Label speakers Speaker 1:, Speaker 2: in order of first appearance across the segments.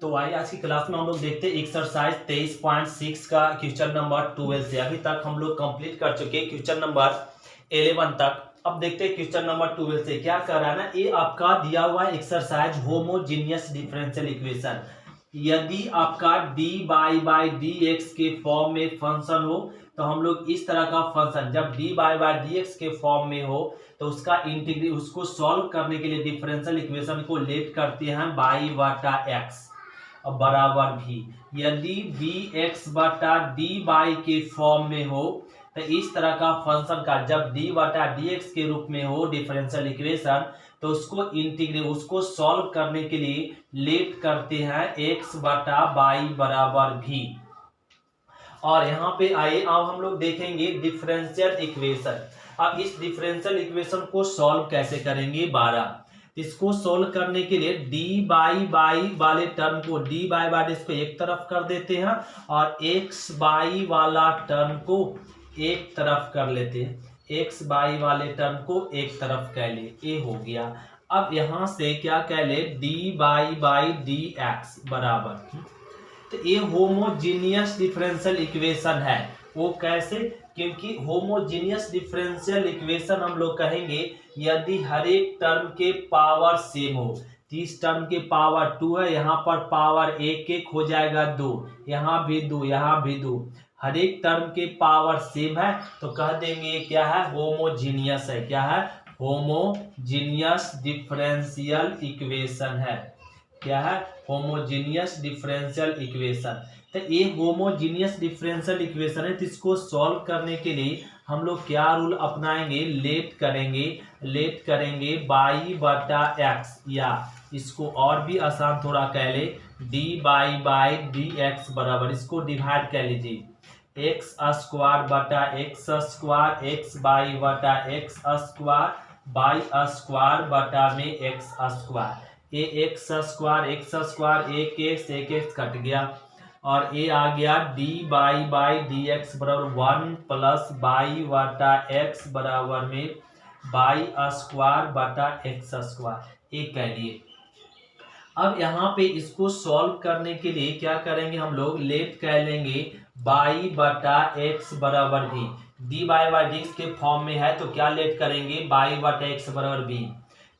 Speaker 1: तो आइए आज की क्लास में हम लोग देखते हैं एक्सरसाइज 23.6 का क्वेश्चन नंबर 12 से। अभी तक हम लोग कंप्लीट कर चुके हैं क्वेश्चन नंबर 11 तक। अब देखते हैं क्वेश्चन नंबर 12 से क्या कर रहा है ना। ये आपका दिया हुआ एक्सरसाइज होमोजीनियस डिफरेंशियल इक्वेशन। यदि आपका dy बाई dx के फॉर्म में फंक्शन हो तो हम लोग इस तरह का फंक्शन जब dy बाई dx के फॉर्म में हो तो उसका इंटीग्रेट उसको सॉल्व करने के लिए डिफरेंशियल इक्वेशन को लेट करते हैं बाई बटा एक्स बराबर भी। यदि dx बटा dy के फॉर्म में हो तो इस तरह का फंक्शन का जब d बटा dx के रूप में हो डिफरेंशियल इक्वेशन तो उसको इंटीग्रेट उसको सॉल्व करने के लिए लेट करते हैं x बटा y बराबर भी। और यहाँ पे आइए अब हम लोग देखेंगे डिफरेंशियल इक्वेशन। अब इस डिफरेंशियल इक्वेशन को सॉल्व कैसे करेंगे 12। इसको सोल्व करने के लिए dy बाई वाले टर्म को dy बाई इसको एक तरफ कर देते हैं और x बाई वाला टर्म को एक तरफ कर लेते हैं। x बाई वाले टर्म को एक तरफ कह ले, ये हो गया। अब यहां से क्या कह ले dy बाई dx बराबर। तो ये होमोजीनियस डिफरेंशियल इक्वेशन है। वो कैसे? क्योंकि होमोजीनियस डिफरेंशियल इक्वेशन हम लोग कहेंगे यदि हर एक टर्म के पावर सेम हो। 30 टर्म के पावर 2 है, यहाँ पर पावर एक हो जाएगा 2, यहाँ भी 2, यहाँ भी 2। हर एक टर्म के पावर सेम है तो कह देंगे क्या है, होमोजीनियस है। क्या है? होमोजीनियस डिफरेंशियल इक्वेशन है। क्या है? Homogeneous differential equation. तो ये होमोजीनियस डिफरेंशियल इक्वेशन है। तो इसको सॉल्व करने के लिए हम लोग क्या रूल अपनाएंगे, लेट करेंगे बाई बटा एक्स, या इसको और भी आसान थोड़ा कह ले dy बाई dx बराबर। इसको डिवाइड कर लीजिए एक्स स्क्वायर बटा एक्स स्क्वायर, एक्स बाई बटा एक्स स्क्वायर, बाई स्क्वायर बटा में एक्स स्क्वायर। ये एक्स स्क्वायर एक एक्स कट गया और ये आ गया dy बाई dx बराबर 1 प्लस बाई बटा एक्स बराबर में बाई स्क्वायर बटा एक्स स्क्वायर, ये कह लिए। अब यहाँ पे इसको सॉल्व करने के लिए क्या करेंगे, हम लोग लेट कह लेंगे बाई बटा एक्स बराबर भी। dy बाई dx के फॉर्म में है तो क्या लेट करेंगे, बाई बटा एक्स बराबर भी।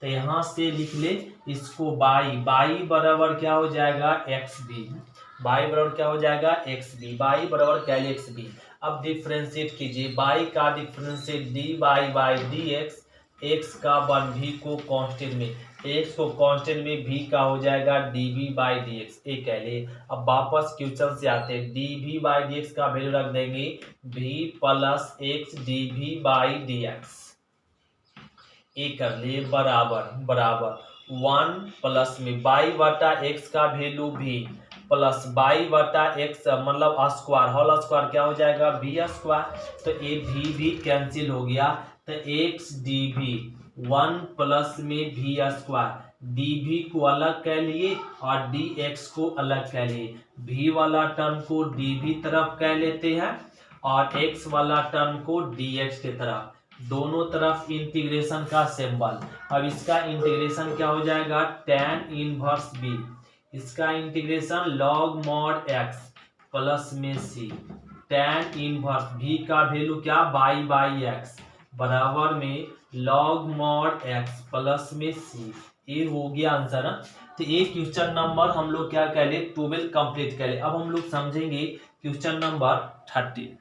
Speaker 1: तो यहाँ से लिख ले इसको बाई बराबर क्या हो जाएगा, एक्स बी। बाई बराबर क्या हो जाएगा, एक्स बी। बाई बराबर क्या है, एक्स बी। अब डिफ्रेंशिएट कीजिए, बाई का differentiate dy by dx, x का वन भी को कांस्टेंट में, एक्स को कांस्टेंट में भी का हो जाएगा dv बाई dx, ये कह ले। अब वापस क्वेश्चन से आते हैं, dv बाई dx का वैल्यू रख देंगे v plus x dv by dx, ये कर ले बराबर 1 प्लस में बाई बटा एक्स का वैल्यू भी प्लस बाई बटा एक्स मतलब स्क्वायर, होल स्क्वायर क्या हो जाएगा, बी स्क्वायर। तो ये भी कैंसिल हो गया। तो एक्स dv 1 प्लस में भी स्क्वायर, dv को अलग कह लिए और dx को अलग कह लिए। v वाला टर्म को dv तरफ कह लेते हैं और x वाला टर्म को dx के तरफ, दोनों तरफ इंटीग्रेशन का सिंबल। अब इसका इंटीग्रेशन क्या हो जाएगा, tan इनवर्स b, इसका integration log mod x plus में c, tan इनवर्स v का वैल्यू क्या, बाई x बराबर में log mod x प्लस में c, ये हो गया आंसर। तो ये क्वेश्चन नंबर हम लोग क्या कह ले 12 कंप्लीट कर ले। अब हम लोग समझेंगे क्वेश्चन नंबर 13।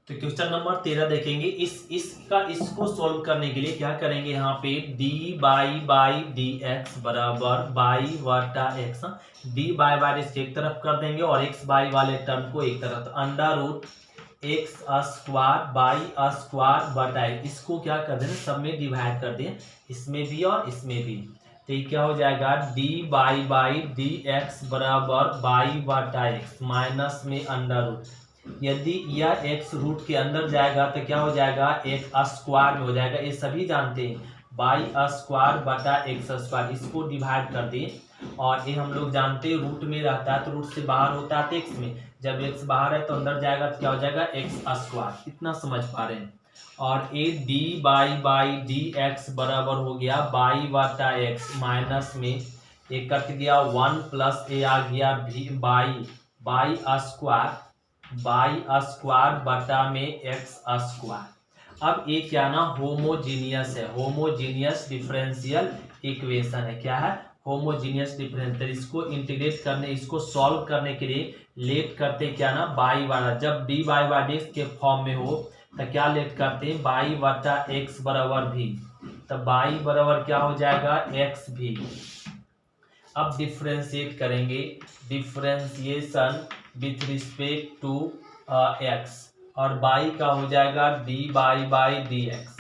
Speaker 1: तो क्वेश्चन नंबर 13 देखेंगे। इसको सोल्व करने के लिए क्या करेंगे, यहाँ पे dy बाई dx बराबर बाई बटा एक्स, dy बाई इसको एक तरफ कर देंगे और x बाई वाले टर्म को एक तरफ, under root x square by square बटा, इसको क्या कर दें, सब में डिवाइड कर दें, इसमें भी और इसमें भी। तो ये क्या हो जाएगा, dy बाई dx बराबर बाई बटा एक्स माइनस में अंडर रूट, यदि यह x रूट के अंदर जाएगा तो क्या हो जाएगा, एक स्क्वायर में हो जाएगा, ये सभी जानते हैं, बाई स्क्वायर बटा एक्स स्क्वायर, इसको डिवाइड कर दें और ये हम लोग जानते हैं रूट में रहता है तो रूट से बाहर होता है तो x में, जब x बाहर है तो अंदर जाएगा तो क्या हो जाएगा, एक्स स्क्वायर। इतना समझ पा रहे हैं। और ये dy बाई dx बराबर हो गया बाई बटा एक्स माइनस में ए कट गया, 1 प्लस ए आ गया भी बाई स्क्वायर बटा में एक्स स्क्वायर। अब ये क्या ना होमोजीनियस है, होमोजीनियस डिफरेंशियल इक्वेशन है। क्या है? Homogeneous differential. इसको इंटीग्रेट करने, इसको सॉल्व करने के लिए लेट करते क्या ना बाई वाला, जब डी बाई बाई डी के फॉर्म में हो तो क्या लेट करते हैं बाई बटा एक्स बराबर भी, तो बाई बराबर क्या हो जाएगा एक्स भी। अब डिफरेंशिएट करेंगे, differentiation with respect to x, और बाई का हो जाएगा d by d x.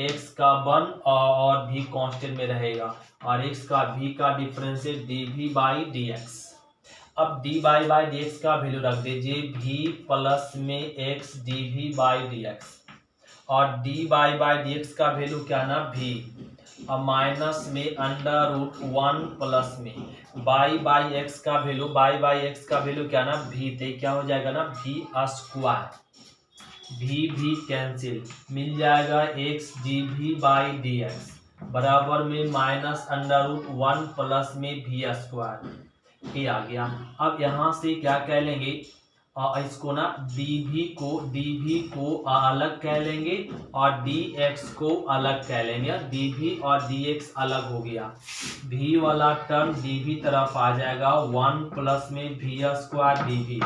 Speaker 1: X का 1 और भी कांस्टेंट में रहेगा, और एक्स का भी का differentiate D v by d x. अब डी बाई डी एक्स का वैल्यू रख दीजिए भी प्लस में x d v by d x, और डी बाई डी एक्स का वैल्यू क्या ना भी, और माइनस में अंडर रूट 1 प्लस में बाई एक्स का वैल्यू, बाई एक्स का वैल्यू क्या ना भी, तो क्या हो जाएगा ना भी स्क्वायर, भी कैंसिल, मिल जाएगा x d v by d x बराबर में माइनस अंडर रूट 1 प्लस में भी स्क्वायर। ये आ गया। अब यहाँ से क्या कह लेंगे, इसको ना डी भी को अलग कह लेंगे और डी एक्स को अलग कह लेंगे। डी भी और डी एक्स अलग हो गया, भी वाला टर्म डी भी तरफ आ जाएगा, 1 प्लस में भी स्क्वायर डी भी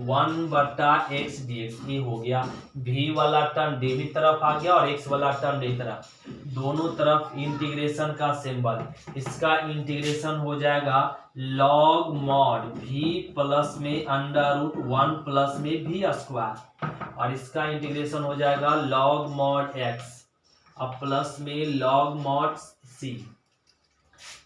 Speaker 1: 1 बटा एक्स डी एक्स, ये हो गया। भी वाला टर्म डी भी तरफ आ गया और एक्स वाला टर्म डी तरफ, दोनों तरफ इंटीग्रेशन का सिंबल, इसका इंटीग्रेशन हो जाएगा लॉग मॉड भी प्लस में अंडर रूट 1 प्लस में भी स्क्वायर, और इसका इंटीग्रेशन हो जाएगा लॉग मॉड एक्स अब प्लस में लॉग मॉड सी।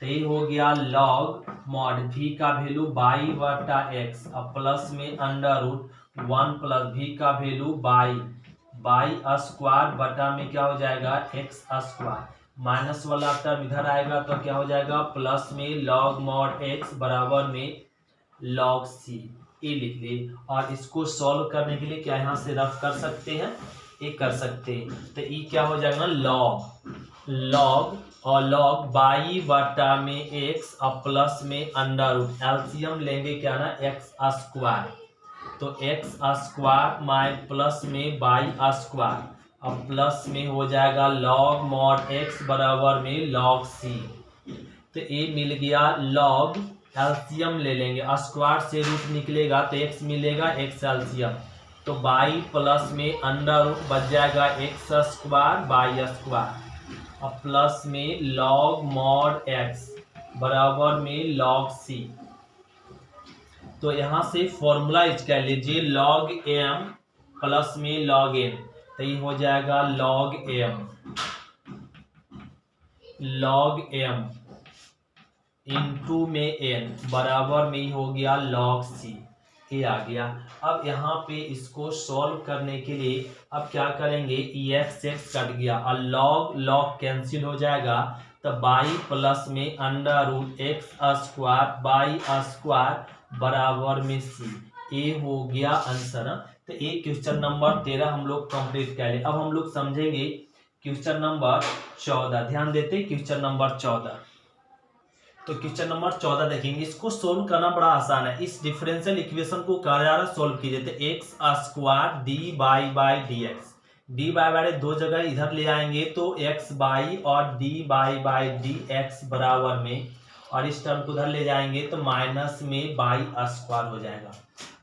Speaker 1: तो ये हो गया लॉग मॉड भी का वैल्यू बाई बटा एक्स अब प्लस में अंडर रूट 1 प्लस भी का वैल्यू बाई स्क्वायर बटा में क्या हो जाएगा एक्स स्क्वायर, माइनस वाला टर्म इधर आएगा तो क्या हो जाएगा प्लस में लॉग मॉड एक्स बराबर में लॉग सी। ये लिख ले, और इसको सॉल्व करने के लिए क्या यहाँ से रफ कर सकते हैं, ये कर सकते हैं। तो ये क्या हो जाएगा लॉग और लॉग बाई बटा में एक्स और प्लस में अंडर रूट, एलसीएम लेंगे क्या ना एक्स स्क्वायर, तो एक्स स्क्वायर माइ प्लस में बाई स्क्वायर अब प्लस में हो जाएगा लॉग मॉड एक्स बराबर में लॉग सी। तो ये मिल गया लॉग, एलसीएम ले लेंगे, स्क्वायर से रूट निकलेगा तो एक्स मिलेगा, एक्स एलसीएम, तो बाई प्लस में अंडर रूट बच जाएगा एक्स स्क्वायर बाई स्क्वायर और प्लस में लॉग मॉड एक्स बराबर में लॉग सी। तो यहाँ से फॉर्मूला यूज कर लीजिए लॉग एम प्लस में लॉग एन, तो ये हो जाएगा लॉग एम इंटू में एन बराबर में ही हो गया लॉग सी। ये आ गया। अब यहाँ पे इसको सॉल्व करने के लिए अब क्या करेंगे, एक्स कट गया और लॉग कैंसिल हो जाएगा, तो बाई प्लस में under root x square by square बराबर में सी। ये हो गया आंसर। तो ये क्वेश्चन नंबर 13 हम लोग कंप्लीट कर ले। अब हम लोग समझेंगे क्वेश्चन नंबर 14। ध्यान देते क्वेश्चन नंबर 14। तो क्वेश्चन नंबर 14 देखेंगे, इसको सोल्व करना बड़ा आसान है। इस डिफरेंशियल इक्वेशन को कहा जा रहा है सोल्व कीजिए, तो x square D by d x, D by दो जगह इधर ले आएंगे तो एक्स बाई और डी बाई डी एक्स बराबर में, और इस टर्म को उधर ले जाएंगे तो माइनस में बाई स्क्वायर हो जाएगा।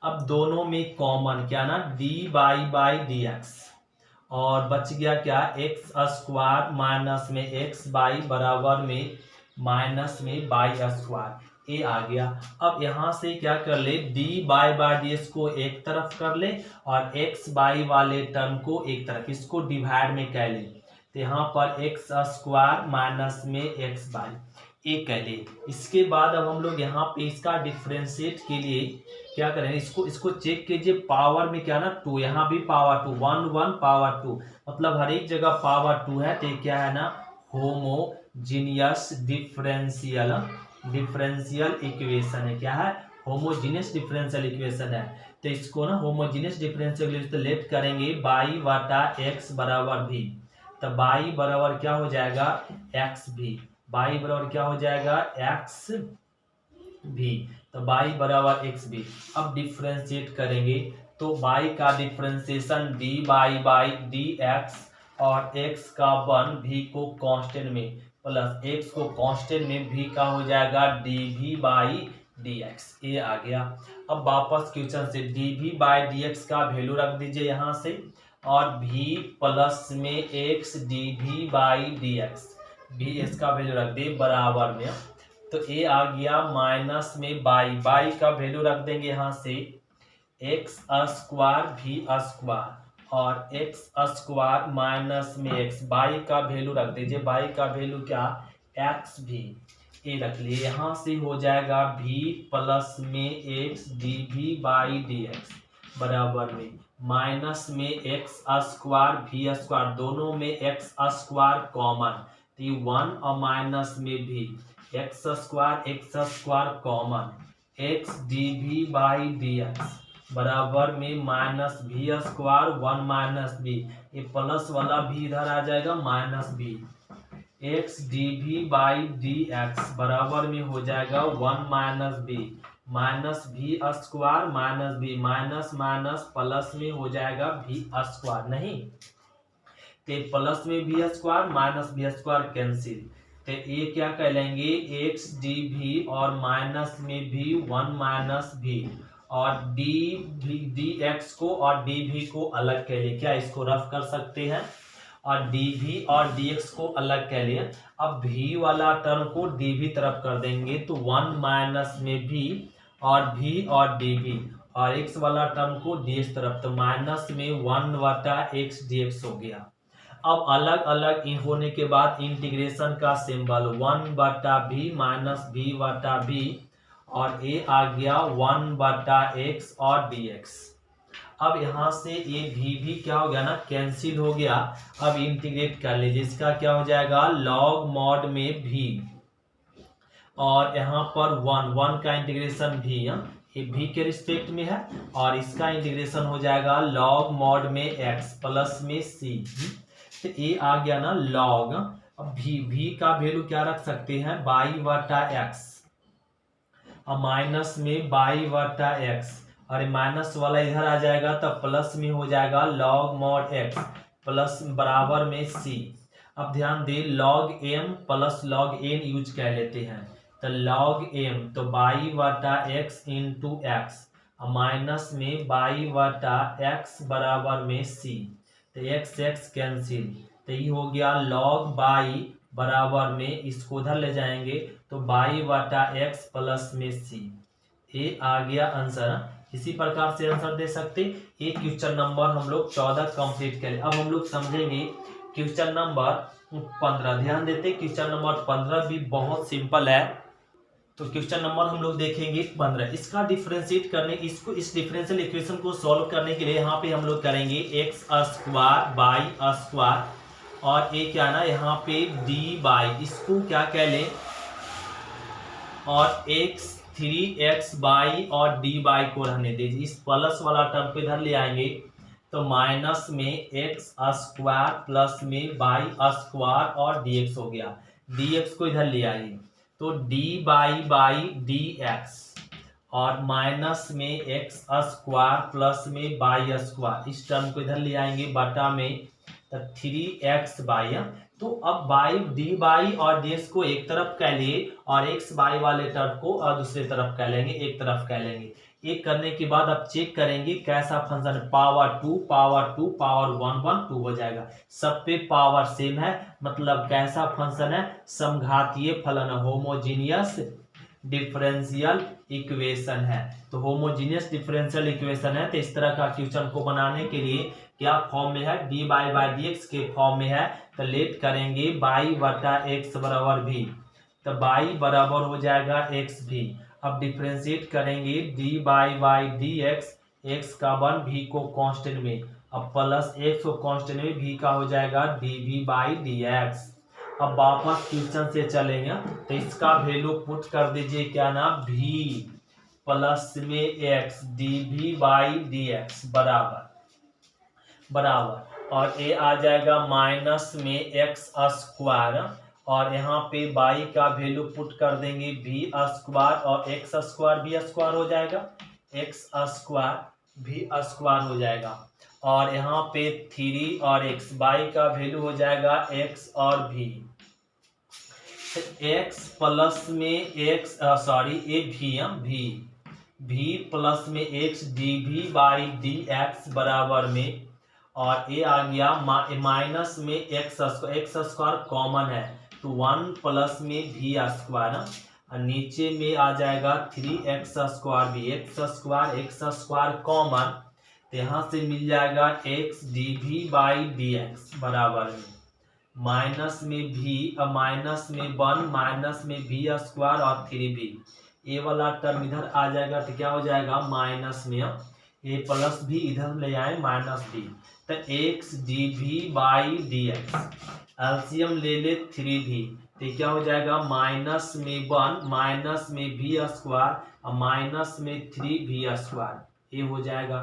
Speaker 1: अब दोनों में कॉमन क्या ना डी बाई डी एक्स, और बच गया क्या एक्स स्क्वायर माइनस में एक्स बाई बराबर में माइनस में बाई स्क्वायर। ये आ गया। अब यहाँ से क्या कर ले, डी बाई डी एक्स को एक तरफ कर ले और एक्स बाई वाले टर्म को एक तरफ, इसको डिवाइड में कह ले, तो यहाँ पर एक्स स्क्वायर माइनस में एक्स बाई ये कह ले। इसके बाद अब हम लोग यहाँ पे इसका डिफ्रेंशिएट के लिए क्या करें, इसको चेक कीजिए, पावर में क्या ना 2, यहाँ भी पावर 2, 1 पावर 2, मतलब हर एक जगह पावर 2 है, तो क्या है ना होमोजीनियस डिफरेंशियल इक्वेशन है। क्या है, होमोजीनियस डिफरेंशियल इक्वेशन है। तो इसको ना होमोजीनियस डिफरेंशियल इक्वेशन लेट करेंगे बाई बटा एक्स बराबर भी, तो बाई बराबर क्या हो जाएगा एक्स भी बाई बराबर क्या हो जाएगा एक्स भी, तो बाई बराबर एक्स भी। अब डिफ्रेंशिएट करेंगे तो बाई का differentiation D by d x और एक्स का वन भी को कांस्टेंट में प्लस एक्स को कांस्टेंट में भी का हो जाएगा D v by d x, ये आ गया। अब वापस क्वेश्चन से D v by d x का वैल्यू रख दीजिए यहाँ से, और भी प्लस में x d v by d x, भी इसका वैल्यू रख दिए बराबर में। तो ए आ गया माइनस में बाई का वैल्यू रख देंगे यहाँ से एक्स स्क्वायर भी स्क्वायर और एक्स स्क्वायर माइनस में एक्स, बाई का वैल्यू रख दीजिए, बाई का वैल्यू क्या एक्स भी, ए रख लिए। यहाँ से हो जाएगा भी प्लस में x d v by d x बराबर में माइनस में एक्स स्क्वायर भी स्क्वायर, दोनों में एक्स स्क्वायर कॉमन, तो ये वन और माइनस में भी x square common, x d v by d x बराबर में minus v square one minus b, ये प्लस वाला भी इधर आ जाएगा minus b, x d v by d x बराबर में हो जाएगा one minus v square minus b, minus minus plus में हो जाएगा भी स्क्वायर, नहीं तो प्लस में भी square minus v square cancel, तो ये क्या कहलेंगे एक्स डी भी और माइनस में भी वन माइनस भी और डी एक्स को और डी भी को अलग कह लिए, क्या इसको रफ कर सकते हैं और डी भी और डी एक्स को अलग कह लिए। अब भी वाला टर्म को डी भी तरफ कर देंगे तो वन माइनस में भी और डी भी और एक्स वाला टर्म को डी एक्स तरफ, तो माइनस में वन बटा एक्स डी एक्स हो गया। अब अलग अलग होने के बाद इंटीग्रेशन का सिंबल वन बटा भी माइनस भी बटा भी और ए आ गया वन बटा एक्स और डी एक्स। अब यहाँ से ये भी क्या हो गया ना कैंसिल हो गया। अब इंटीग्रेट कर लीजिए, इसका क्या हो जाएगा लॉग मॉड में भी और यहाँ पर वन का इंटीग्रेशन भी, ये भी के रिस्पेक्ट में है और इसका इंटीग्रेशन हो जाएगा लॉग मॉड में एक्स प्लस में सी, तो ये आ गया ना लॉग। अब भी का वैल्यू क्या रख सकते हैं बाई बटा एक्स और माइनस में बाई बटा एक्स और माइनस वाला इधर आ जाएगा तो प्लस में हो जाएगा लॉग मॉड एक्स प्लस बराबर में सी। अब ध्यान दे log M plus log N use कर लेते हैं, तो लॉग एम तो बाई बटा एक्स इंटू एक्स और माइनस में बाई बटा एक्स बराबर में सी, तो एक्स एक्स कैंसिल, तो ये हो गया लॉग बाई बराबर में इसको उधर ले जाएंगे तो बाई बटा एक्स प्लस में सी, ये आ गया आंसर। इसी प्रकार से आंसर दे सकते। एक क्वेश्चन नंबर हम लोग 14 कंप्लीट करें। अब हम लोग समझेंगे क्वेश्चन नंबर 15। ध्यान देते क्वेश्चन नंबर 15 भी बहुत सिंपल है। तो क्वेश्चन नंबर हम लोग देखेंगे 15। इसका डिफरेंशिएट करने इस डिफरेंशियल इक्वेशन को सॉल्व करने के लिए यहाँ पे हम लोग करेंगे एक्स स्क्वायर बाई स्क्वायर और ये क्या ना यहाँ पे डी बाई, इसको क्या कह लें और एक्स 3x बाई और डी बाई को रहने दीजिए। इस प्लस वाला टर्म पे इधर ले आएंगे तो माइनस में एक्स स्क्वायर प्लस में बाई स्क्वायर और dx हो गया। dx को इधर ले आइए तो डी बाई डी एक्स और माइनस में एक्स स्क्वायर प्लस में बाई स्क्वायर, इस टर्म को इधर ले आएंगे बटा में तो 3x बाई। तो अब बाई डी बाई और डी को एक तरफ कह लिए और एक्स बाई वाले टर्म को और दूसरे तरफ कह लेंगे, एक तरफ कह लेंगे। एक करने के बाद अब चेक करेंगे कैसा फंक्शन, पावर 2 पावर 1 1 2 हो जाएगा। सब पे पावर सेम है, मतलब कैसा फंक्शन है समघातीय फलन, होमोजीनियस डिफरेंशियल इक्वेशन है। तो होमोजीनियस डिफरेंशियल इक्वेशन है, तो इस तरह का क्वेश्चन को बनाने के लिए क्या फॉर्म में है डी बाई डी एक्स के फॉर्म में है, तो लेट करेंगे बाई बटा एक्स बराबर भी, तो बाई बराबर हो जाएगा एक्स भी। अब डिफरेंशिएट करेंगे डी बाई डी एक्स का वन भी को कांस्टेंट में, अब प्लस एक्स को कांस्टेंट में भी का हो जाएगा D v by d x. अब वापस क्वेश्चन से चलेंगे तो इसका वैल्यू पुट कर दीजिए क्या ना भी प्लस में x d v by d x बराबर और ए आ जाएगा माइनस में एक्स स्क्वायर और यहाँ पे बाई का वैल्यू पुट कर देंगे भी स्क्वायर और एक्स स्क्वायर भी स्क्वायर हो जाएगा, एक्स स्क्वायर भी स्क्वायर हो जाएगा। और यहाँ पे 3 और एक्स, बाई का वैल्यू हो जाएगा एक्स और भी, एक्स प्लस में एक्स ए भी प्लस में x d v by d x बराबर में, और ये आ गया माइनस में एक्स स्क्वायर कॉमन है तो 1 प्लस में भी स्क्वायर, और नीचे में आ जाएगा 3x स्क्वायर भी, एक्स स्क्वायर कॉमन, तो यहाँ से मिल जाएगा x d v by d x बराबर में माइनस में भी माइनस में 1 माइनस में भी स्क्वायर और 3b, ए वाला टर्म इधर आ जाएगा तो क्या हो जाएगा माइनस में ए प्लस भी इधर ले आए माइनस बी, तो x d v by d x, LCM ले ले 3b, तो क्या हो जाएगा माइनस में 1 माइनस में भी स्क्वायर और माइनस में 3b स्क्वायर, ये हो जाएगा।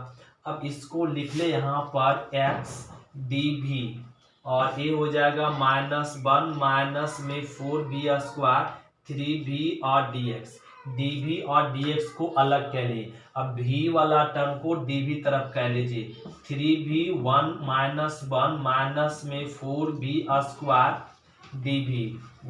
Speaker 1: अब इसको लिख ले यहाँ पर एक्स डी भी, और ये हो जाएगा -1 माइनस में 4b स्क्वायर 3b और dx, dv और dx को अलग कह लिए। अब v वाला टर्म को dv तरफ कह लीजिए, 3b 1 माइनस में 4b square dv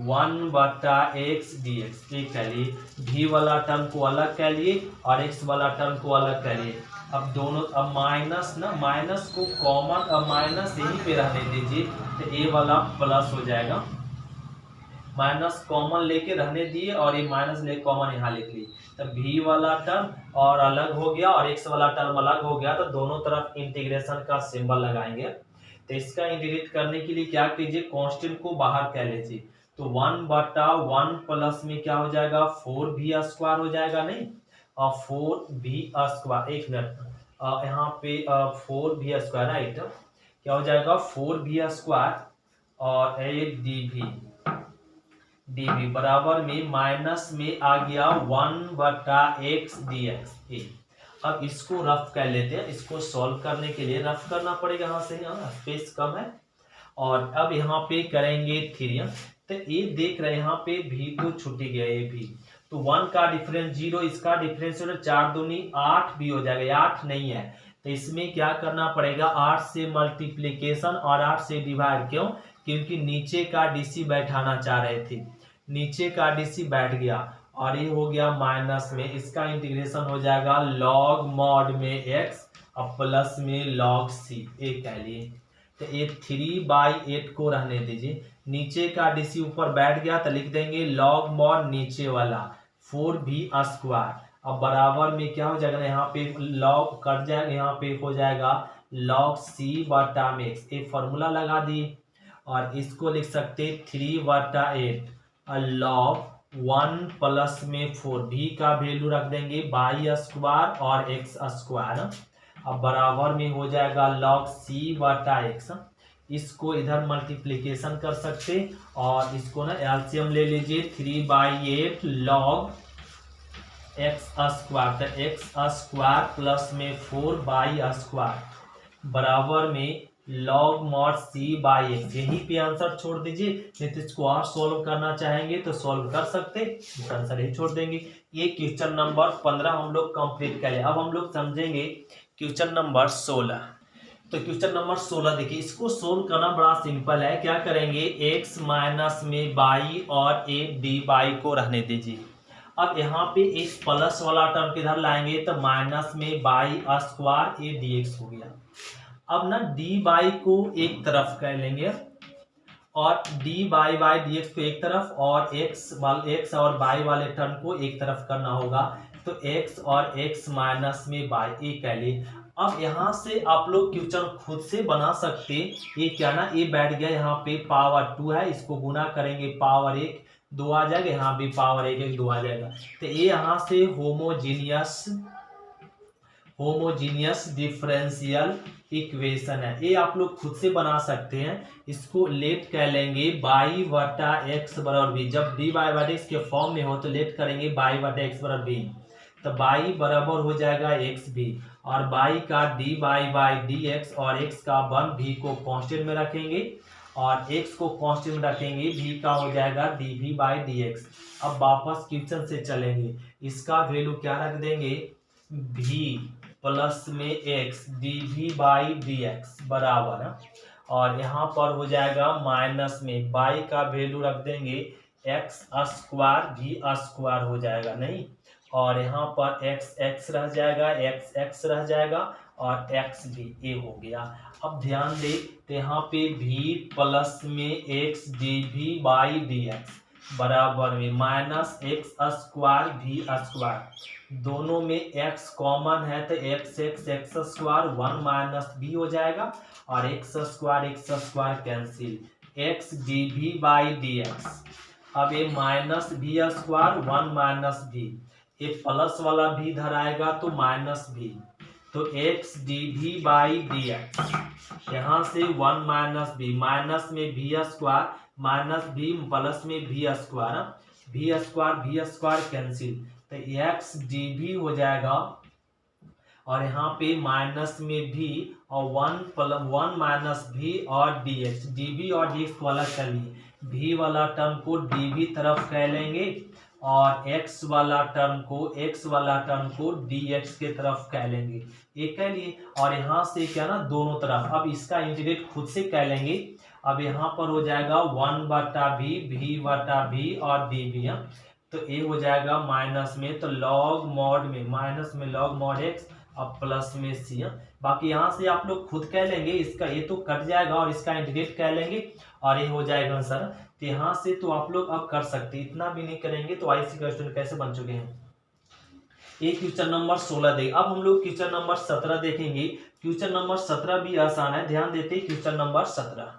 Speaker 1: 1/x dx, ये कह लिए। v वाला टर्म को अलग कह लिए और x वाला टर्म को अलग कह लिए। अब दोनों, अब माइनस को कॉमन, अब माइनस यहीं पे रहने दीजिए तो ए वाला प्लस हो जाएगा, माइनस कॉमन लेके रहने दिए और ये माइनस लेके कॉमन यहाँ लिख ली, तो v वाला टर्म और अलग हो गया और x वाला टर्म अलग हो गया, तो दोनों तरफ इंटीग्रेशन का सिंबल लगाएंगे। तो इसका इंटीग्रेट करने के लिए क्या कीजिए, कांस्टेंट को बाहर कह लीजिए, तो 1/1 प्लस में क्या हो जाएगा 4b स्क्वायर हो जाएगा, नहीं और 4b स्क्वायर, एक मिनट यहाँ पे 4b स्क्वायर राइट, क्या हो जाएगा 4b स्क्वायर और dv बराबर में माइनस में आ गया 1/x dx। अब इसको रफ कर लेते हैं, इसको सॉल्व करने के लिए रफ करना पड़ेगा, यहाँ से स्पेस कम है। और अब यहाँ पे करेंगे 3, तो ये देख रहे हैं यहाँ पे भी तो छूट गया, ये भी तो 1 का डिफरेंस 0, इसका डिफरेंस 4 दूनी 8 भी हो जाएगा, 8 नहीं है तो इसमें क्या करना पड़ेगा 8 से मल्टीप्लीकेशन और 8 से डिवाइड, क्यों, क्योंकि नीचे का डीसी बैठाना चाह रहे थे, नीचे का डीसी बैठ गया और ये हो गया माइनस में, इसका इंटीग्रेशन हो जाएगा लॉग मॉड में x और प्लस में लॉग c, ये कह लिए। तो ये 3/8 को रहने दीजिए, नीचे का डीसी ऊपर बैठ गया तो लिख देंगे लॉग मॉड नीचे वाला 4b स्क्वायर, अब बराबर में क्या हो जाएगा, यहाँ पे लॉग कट जाएगा, यहाँ पे हो जाएगा लॉग c/x, ये फॉर्मूला लगा दिए और इसको लिख सकते 3/8 लॉग 1 प्लस में 4, b का वैल्यू रख देंगे बाई स्क्वायर और x स्क्वायर, अब बराबर में हो जाएगा लॉग c/x, इसको इधर मल्टीप्लीकेशन कर सकते और इसको ना एलसीएम ले लीजिए 3/8 लॉग x स्क्वायर, तो x स्क्वायर प्लस में 4 स्क्वायर बराबर में लॉग मॉड c/x, यहीं पे आंसर छोड़ दीजिए, नहीं तो इसको और सोल्व करना चाहेंगे तो सोल्व कर सकते, आंसर ही छोड़ देंगे। ये क्वेश्चन नंबर 15 हम लोग कंप्लीट करें। अब हम लोग समझेंगे क्वेश्चन नंबर 16। तो क्वेश्चन नंबर 16 देखिए, इसको सोल्व करना बड़ा सिंपल है, क्या करेंगे x माइनस में बाई और a डी बाई को रहने दीजिए। अब यहाँ पे इस प्लस वाला टर्म किधर लाएंगे तो माइनस में बाई स्क्वायर a dx हो गया। अब ना डी बाई को एक तरफ कर लेंगे और D by by d x को एक तरफ और एक्स और बाई वाले टर्म को एक तरफ करना होगा, तो x और x माइनस में बाई, ये कह लिए। अब यहाँ से आप लोग क्वेश्चन खुद से बना सकते, ये क्या ना ये बैठ गया यहाँ पे पावर 2 है, इसको गुना करेंगे पावर 1 2 आ जाएगा, यहाँ भी पावर 1 2 आ जाएगा, तो ये यहाँ से होमोजीनियस डिफरेंशियल इक्वेशन है, ये आप लोग खुद से बना सकते हैं। इसको लेट कह लेंगे बाई बटा एक्स बराबर बी, जब डी बाई बटा एक्स के फॉर्म में हो तो लेट करेंगे बाई बटा एक्स बराबर बी, तो बाई बराबर हो जाएगा एक्स भी और बाई का D by by d x और एक्स का 1 भी को कांस्टेंट में रखेंगे और x को कांस्टेंट रखेंगे, v का हो जाएगा dv बाई dx। अब वापस क्वेश्चन से चलेंगे, इसका वैल्यू क्या रख देंगे, v प्लस में x dv बाई dx बराबर है, और यहाँ पर हो जाएगा माइनस में y का वैल्यू रख देंगे x स्क्वायर v स्क्वायर हो जाएगा नहीं, और यहाँ पर x रह जाएगा, x रह जाएगा और x भी a हो गया। अब ध्यान दे तो यहाँ पे v प्लस में x dv बाई dx बराबर में minus x square v square, दोनों में x कॉमन है तो x स्क्वायर 1 माइनस b हो जाएगा, और x square cancel, x dv by dx। अब ये minus v square 1 minus v, ये प्लस वाला भी इधर आएगा तो माइनस v, तो x dv बाई dx, यहाँ से 1 माइनस v, माइनस में v square minus v plus में v स्क्वायर कैंसिल, तो x dv हो जाएगा, और यहाँ पे माइनस में v और 1 माइनस v और dx, dv और dx को अलग कर लिए, v वाला टर्म को dv तरफ कह लेंगे और x वाला टर्म को dx के तरफ कह लेंगे, ये कह लिए। और यहाँ से क्या ना दोनों तरफ, अब इसका इंटीग्रेट खुद से कह लेंगे। अब यहाँ पर हो जाएगा 1/v v बटा v और dv, तो ये हो जाएगा माइनस में, तो लॉग मॉड में माइनस में लॉग मॉड x अब प्लस में c। बाकी यहाँ से आप लोग खुद कह लेंगे, इसका ये तो कट जाएगा और इसका इंटीग्रेट कह लेंगे और ये हो जाएगा आंसर। तो यहाँ से तो आप लोग अब कर सकते, इतना भी नहीं करेंगे तो आईसी का स्टूडेंट कैसे बन चुके हैं। ये क्वेश्चन नंबर 16 देख। अब हम लोग क्वेश्चन नंबर 17 देखेंगे। क्वेश्चन नंबर 17 भी आसान है, ध्यान देते हैं क्वेश्चन नंबर 17।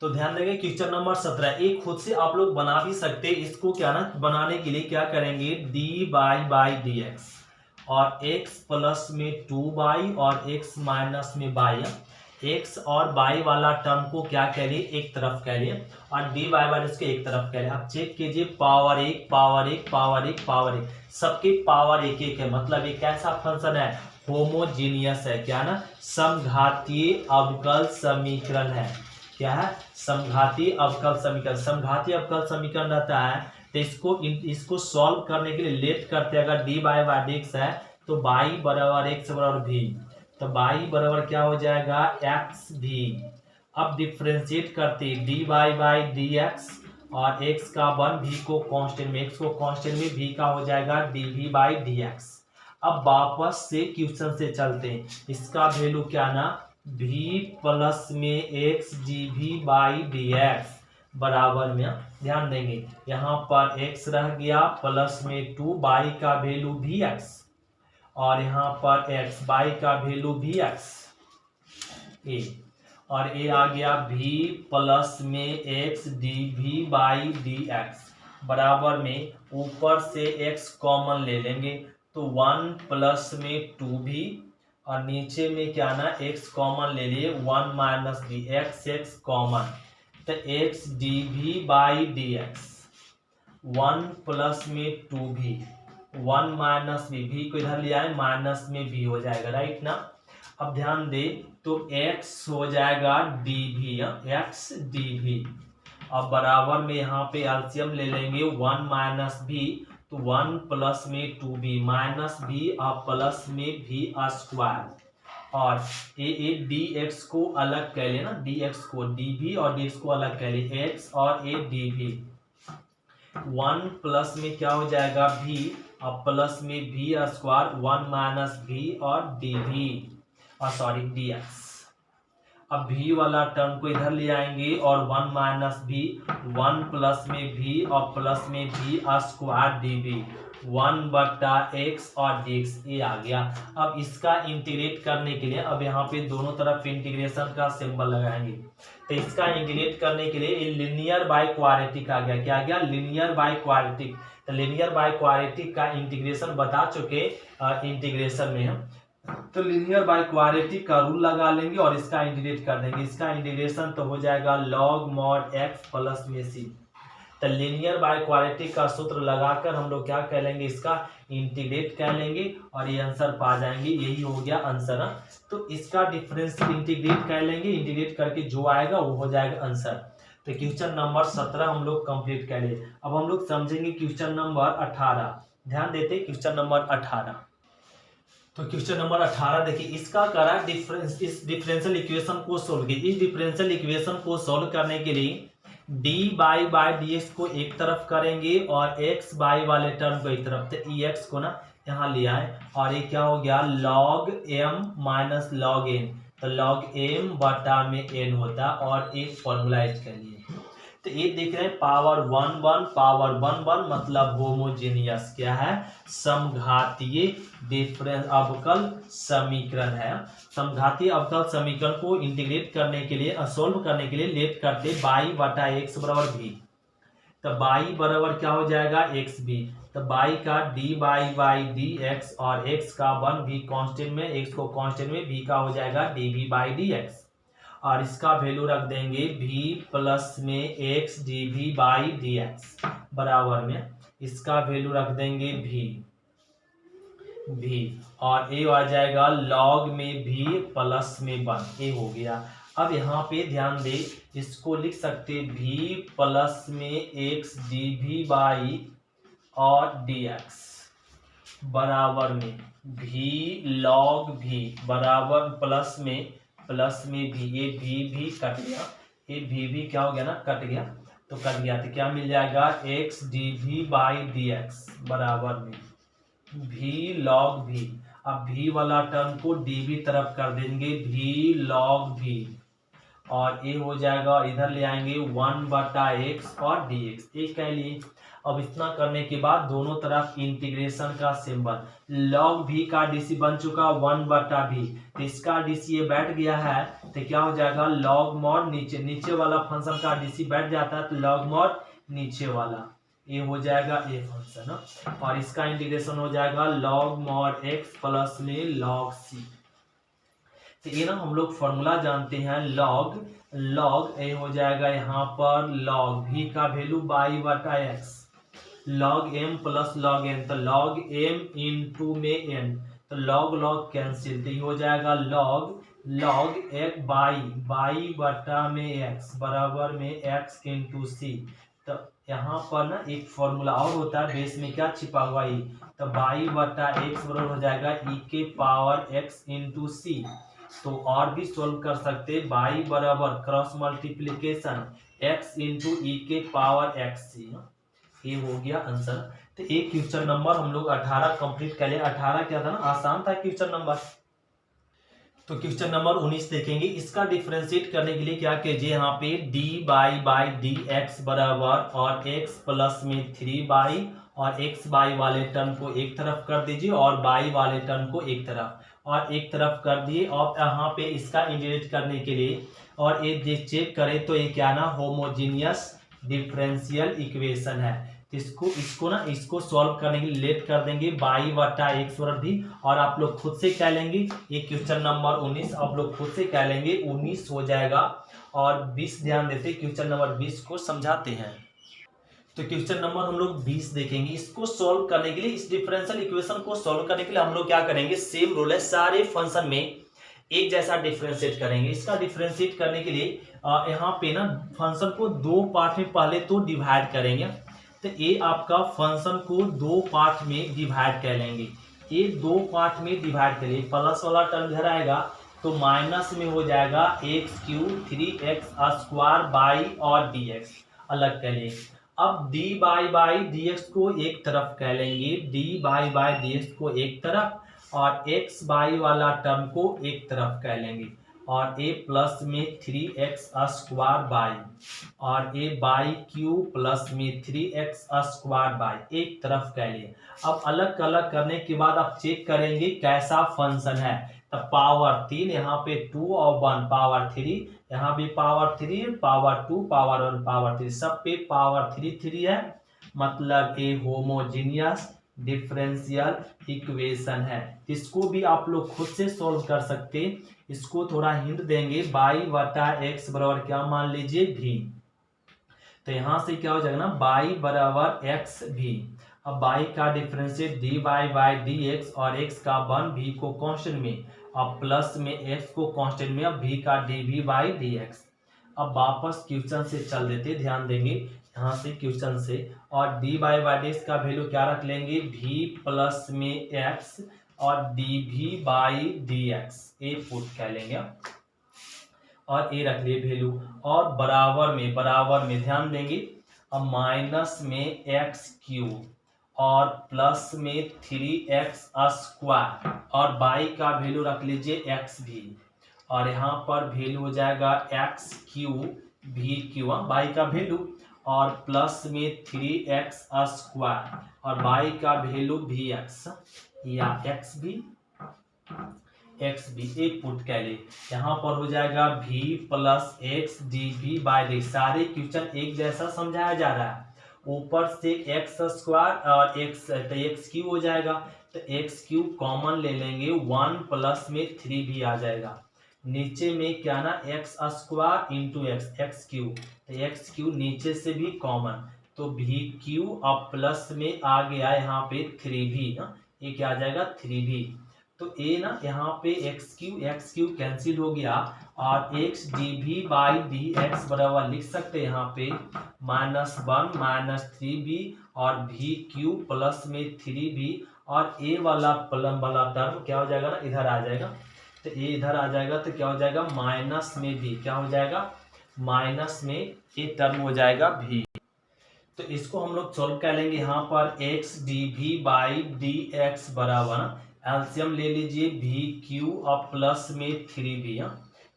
Speaker 1: तो ध्यान देंगे क्वेश्चन नंबर 17 एक खुद से आप लोग बना भी सकते, इसको क्या ना बनाने के लिए क्या करेंगे, dy बाई dx और x प्लस में 2y और x माइनस में y, x और y वाला टर्म को क्या कह लिए, एक तरफ कह लिए, और dy बाई इसके एक तरफ कह लिए। अब चेक कीजिए, पावर 1 पावर 1 पावर 1 पावर 1, सबके पावर 1 है, मतलब ये कैसा फंक्शन है, होमोजीनियस है, क्या ना समघातीय अवकल समीकरण है। क्या है, समघातीय अवकल समीकरण। समघातीय अवकल समीकरण रहता है तो इसको सॉल्व करने के लिए लेट करते हैं, अगर dy बाई dx है तो y बराबर x बराबर v, तो y बराबर क्या हो जाएगा, xv। अब डिफ्रेंशिएट करते dy बाई dx और x का 1 v को कांस्टेंट में, x को कांस्टेंट में, v का हो जाएगा dv बाई dx। अब वापस से क्वेश्चन से चलते हैं, इसका वैल्यू क्या ना, v प्लस में x dv बाई dx बराबर में, ध्यान देंगे यहाँ पर x रह गया प्लस में 2, y का वैल्यू vx, और यहाँ पर x, y का वैल्यू vx a, और a आ गया v प्लस में x dv बाई dx बराबर में, ऊपर से x कॉमन ले लेंगे तो 1 प्लस में 2v, और नीचे में क्या ना x कॉमन ले लिए 1 माइनस v, x कॉमन, तो x dv by dx 1 plus में 2v 1 माइनस v को इधर ले आए, माइनस में v हो जाएगा, राइट ना। अब ध्यान दे तो x हो जाएगा dv, x dv, अब बराबर में यहाँ पे एलसीएम ले लेंगे 1 माइनस v, तो 1 प्लस में 2v माइनस v और प्लस में v स्क्वायर, और ए dx को अलग कह लेना, dx को dv और dx को अलग कह ले, x और a dv, 1 प्लस में क्या हो जाएगा v और प्लस में v स्क्वायर 1 माइनस v और dv और सॉरी dx। अब v वाला टर्म को इधर ले आएंगे और 1 माइनस v, 1 प्लस में v और प्लस में v स्क्वायर dv, 1/x और dx, ये आ गया। अब इसका इंटीग्रेट करने के लिए अब यहाँ पे दोनों तरफ इंटीग्रेशन का सिंबल लगाएंगे, तो इसका इंटीग्रेट करने के लिए लिनियर बाय क्वाड्रेटिक आ गया, क्या आ गया, लिनियर बाय क्वाड्रेटिक। तो लिनियर बाय क्वाड्रेटिक का इंटीग्रेशन बता चुके इंटीग्रेशन में हम, तो लिनियर बाय क्वाड्रेटिक का रूल लगा लेंगे और इसका इंटीग्रेट कर देंगे। इसका इंटीग्रेशन तो हो जाएगा लॉग मॉड x प्लस में c, तो लीनियर बाय क्वाड्रेटिक का सूत्र लगाकर हम लोग क्या कह लेंगे, इसका इंटीग्रेट कह लेंगे और ये आंसर पा जाएंगे। यही हो गया आंसर। तो इसका डिफरेंस इंटीग्रेट कर लेंगे, इंटीग्रेट करके जो आएगा वो हो जाएगा आंसर। तो क्वेश्चन नंबर 17 हम लोग कंप्लीट कर लिए। अब हम लोग समझेंगे क्वेश्चन नंबर 18। ध्यान देते क्वेश्चन नंबर 18। तो क्वेश्चन नंबर 18 देखिए, इसका करा डिफरेंस, इस डिफरेंशियल इक्वेशन को सोल्व कीजिए। इस डिफरेंशियल इक्वेशन को सोल्व करने के लिए D by by d x को एक तरफ करेंगे और एक्स बाई वाले टर्म को एक तरफ। तो ई एक्स को ना यहाँ लिया है और ये क्या हो गया, log m minus log n. तो लॉग एम बटा में एन होता है और एक फॉर्मूला इसके लिए। तो ये देख रहे हैं पावर 1 1 पावर 1 1 मतलब होमोजेनियस क्या है, समघातीय डिफरेंस अवकल समीकरण है। समघातीय अवकल समीकरण को इंटीग्रेट करने के लिए, सोल्व करने के लिए लेट करते बाई बटा एक्स बराबर भी। तो बाई बराबर क्या हो जाएगा, एक्स भी। तो बाई का D by by d x और एक्स का 1 भी कांस्टेंट में, एक्स को कांस्टेंट में, भी का हो जाएगा d v by d x और इसका वैल्यू रख देंगे v प्लस में x dv बाई dx बराबर में इसका वैल्यू रख देंगे v और a आ जाएगा log में v प्लस में 1। ये हो गया। अब यहाँ पे ध्यान दे, इसको लिख सकते v प्लस में x dv बाई और dx बराबर में v log v बराबर प्लस में भी, ये भी कट गया, ये भी क्या हो गया ना, कट गया। तो कट गया तो क्या मिल जाएगा, x dv बाई dx बराबर में v log v। अब v वाला टर्म को dv तरफ कर देंगे, v log v और ये हो जाएगा, इधर ले आएंगे 1 बटा x और dx। ये कह लिए। अब इतना करने के बाद दोनों तरफ इंटीग्रेशन का सिंबल, log v का डीसी बन चुका 1 बटा v। तो इसका डीसी ये बैठ गया है तो क्या हो जाएगा, log mod नीचे वाला फंक्शन का डीसी बैठ जाता है तो log mod नीचे वाला, ये हो जाएगा ये फंक्शन। और इसका इंटीग्रेशन हो जाएगा log mod x प्लस में log c। तो ये ना हम लोग फॉर्मूला जानते हैं, log ये हो जाएगा यहाँ पर log v का वैल्यू बाई बटा x, log m plus log n। तो log m इंटू में n, तो log कैंसिल, तो ये हो जाएगा log एक बाई बटा में x बराबर में x इंटू सी। तो यहाँ पर ना एक फॉर्मूला और होता है, बेस में क्या छिपा हुआ ई। तो बाई बटा एक्स बराबर हो जाएगा ई के पावर x इंटू सी। तो और भी सोल्व कर सकते, बाई बराबर क्रॉस मल्टीप्लीकेशन x इंटू ई के पावर एक्स सी। ये हो गया आंसर। तो एक क्वेश्चन नंबर हम लोग 18 कंप्लीट कर लिए। 18 क्या था ना, आसान था क्वेश्चन नंबर। तो क्वेश्चन नंबर 19 देखेंगे। इसका डिफरेंशिएट करने के लिए क्या कीजिए, यहाँ पे d बाई डी एक्स बराबर और x प्लस में 3 बाई और x बाई वाले टर्म को एक तरफ कर दीजिए और बाई वाले टर्म को एक तरफ कर दिए। और यहाँ पे इसका इंटीग्रेट करने के लिए और ये चेक करें तो ये क्या ना, होमोजीनियस डिफरेंशियल इक्वेशन है। इसको सॉल्व करने के लिए लेट कर देंगे बाई बटा एक्स बराबर भी। और आप लोग खुद से कह लेंगे, ये क्वेश्चन नंबर 19 आप लोग खुद से कह लेंगे, 19 हो जाएगा। और 20 ध्यान देते, क्वेश्चन नंबर 20 को समझाते हैं। तो क्वेश्चन नंबर हम लोग 20 देखेंगे। इसको सॉल्व करने के लिए, इस डिफरेंशियल इक्वेशन को सॉल्व करने के लिए हम लोग क्या करेंगे, सेम रूल है, सारे फंक्शन में एक जैसा डिफरेंशिएट करेंगे। इसका डिफरेंशिएट करने के लिए यहाँ पे ना फंक्शन को 2 पार्ट में पहले तो डिवाइड करेंगे। तो ये आपका फंक्शन को 2 पार्ट में डिवाइड कर लेंगे। ये 2 पार्ट में डिवाइड करिए, प्लस वाला टर्म इधर आएगा तो माइनस में हो जाएगा x cube 3x square by और dx अलग कर लिए। अब d बाई dx को एक तरफ कह लेंगे, d बाई dx को एक तरफ और x बाई वाला टर्म को एक तरफ कह लेंगे और a प्लस में 3x स्क्वायर बाई और a बाई क्यू प्लस में 3x स्क्वायर बाई एक तरफ कह लिए। अब अलग अलग करने के बाद आप चेक करेंगे कैसा फंक्शन है। तो पावर 3 यहाँ पे 2 और 1 पावर 3, यहाँ भी पावर 3 पावर 2 पावर 1 पावर 3, सब पे पावर 3 है, मतलब ये होमोजीनियस डिफरेंशियल इक्वेशन है। इसको भी आप लोग खुद से सॉल्व कर सकते। इसको थोड़ा हिंट देंगे, बाई बटा एक्स बराबर क्या मान लीजिए, भी। तो यहाँ से क्या हो जाएगा ना, y बराबर एक्स भी। अब y का डिफरेंशिएट dy बाई dx और x का 1 v को कांस्टेंट में और प्लस में x को कांस्टेंट में, अब v का dv बाई dx। अब वापस क्वेश्चन से चल देते, ध्यान देंगे यहाँ से क्वेश्चन से, और dy बाई dx का वैल्यू क्या रख लेंगे, v प्लस में x और dv by dx A put कर लेंगे और ए रख लिए वैल्यू, और बराबर में ध्यान देंगे, अब माइनस में एक्स क्यूब और प्लस में 3x स्क्वायर और y का वैल्यू रख लीजिए एक्स भी, और यहाँ पर वैल्यू हो जाएगा एक्स क्यू भी क्यू, y का वैल्यू, और प्लस में 3x स्क्वायर और y का वैल्यू भी एक्स या एक्स भी एक पुट कर ले। यहाँ पर हो जाएगा v plus x d v by d. सारे क्वेश्चन एक जैसा समझाया जा रहा है, ऊपर से एक्स स्क्वायर और एक्स क्यूब हो जाएगा, तो एक्स क्यूब कॉमन ले लेंगे, 1 प्लस में 3v आ जाएगा, नीचे में क्या ना x square into x cube, तो एक्स क्यूब नीचे से भी कॉमन, तो वी क्यू अब प्लस में आ गया यहाँ पे 3v, ये क्या आ जाएगा 3v, तो ए ना यहाँ पे एक्स क्यू कैंसिल हो गया, और x d v by d x बराबर लिख सकते हैं यहाँ पे -1 माइनस 3v और वी क्यू प्लस में 3v, और ए वाला प्लम वाला टर्म क्या हो जाएगा ना, इधर आ जाएगा, तो ए इधर आ जाएगा, तो क्या हो जाएगा माइनस में भी, क्या हो जाएगा माइनस में ए टर्म हो जाएगा भी। तो इसको हम लोग सोल्व कर लेंगे, यहाँ पर x d v by d x बराबर एलसीएम ले लीजिए वी क्यू और प्लस में 3v,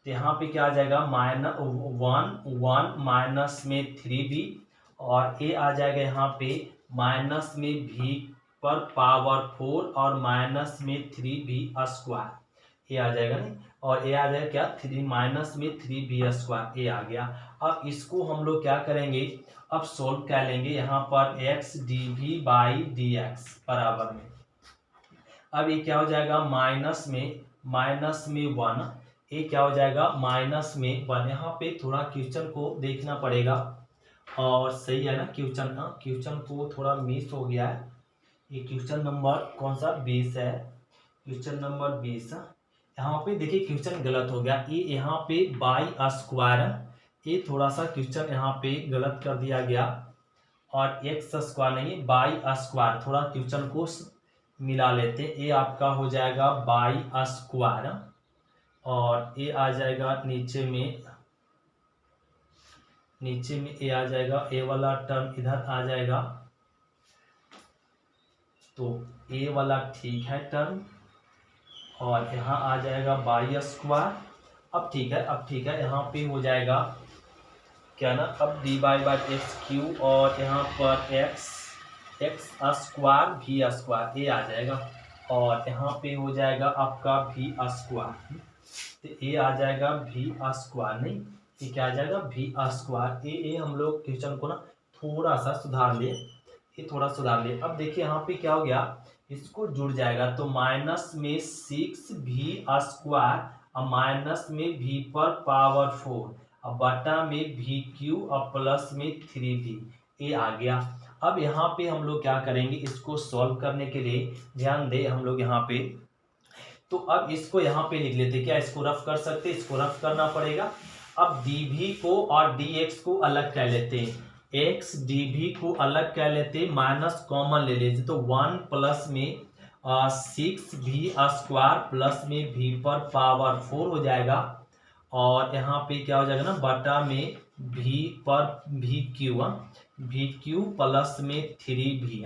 Speaker 1: तो यहाँ पे क्या आ जाएगा -1 माइनस में 3v, और ए आ जाएगा यहाँ पे माइनस में v पर पावर 4 और माइनस में 3v स्क्वायर, ये आ जाएगा नहीं, और ए आ जाएगा क्या 3 माइनस में 3v स्क्वायर, ए आ गया। अब इसको हम लोग क्या करेंगे, अब सोल्व कर लेंगे, यहाँ पर x d v by d x बराबर में, अब ये क्या हो जाएगा माइनस में 1, ये क्या हो जाएगा -1, यहाँ पे थोड़ा क्वेश्चन को देखना पड़ेगा, और सही है ना क्वेश्चन को थोड़ा मिस हो गया है, ये क्वेश्चन नंबर कौन सा 20 है, क्वेश्चन नंबर 20, यहाँ पे देखिए क्वेश्चन गलत हो गया, ये यहाँ पे बाई स्क्वायर, ये थोड़ा सा क्वेश्चन यहाँ पे गलत कर दिया गया, और एक्स स्क्वायर नहीं बाई स्क्वायर, थोड़ा क्वेश्चन को मिला लेते, ये आपका हो जाएगा बाई स्क्वायर, और ये आ जाएगा नीचे में ए आ जाएगा, ए वाला टर्म इधर आ जाएगा, तो ए वाला ठीक है टर्म, और यहाँ आ जाएगा बाई स्क्वायर, अब ठीक है यहाँ पे हो जाएगा क्या ना, अब डी बाई एक्स क्यू और यहाँ पर एक्स स्क्वायर भी स्क्वायर, ये आ जाएगा, और यहाँ पे हो जाएगा आपका भी स्क्वायर, तो ये आ जाएगा भी स्क्वायर, नहीं ये क्या आ जाएगा भी स्क्वायर, ये हम लोग क्वेश्चन को ना थोड़ा सा सुधार ले, अब देखिए यहाँ पे क्या हो गया, इसको जुड़ जाएगा, तो माइनस में 6v स्क्वायर और माइनस में v पर पावर 4 और बटा में v क्यू और प्लस में 3v, ये आ गया। अब यहाँ पे हम लोग क्या करेंगे, इसको सॉल्व करने के लिए ध्यान दे हम लोग यहाँ पे, तो अब इसको यहाँ पे लिख लेते, क्या इसको रफ कर सकते, इसको रफ करना पड़ेगा। अब dv को और dx को अलग कर लेते हैं, x dv को अलग कर लेते, माइनस कॉमन ले लेते, तो 1 प्लस में 6v स्क्वायर प्लस में v पर पावर 4 हो जाएगा, और यहाँ पे क्या हो जाएगा ना बटा में v पर v क्यू प्लस में 3v,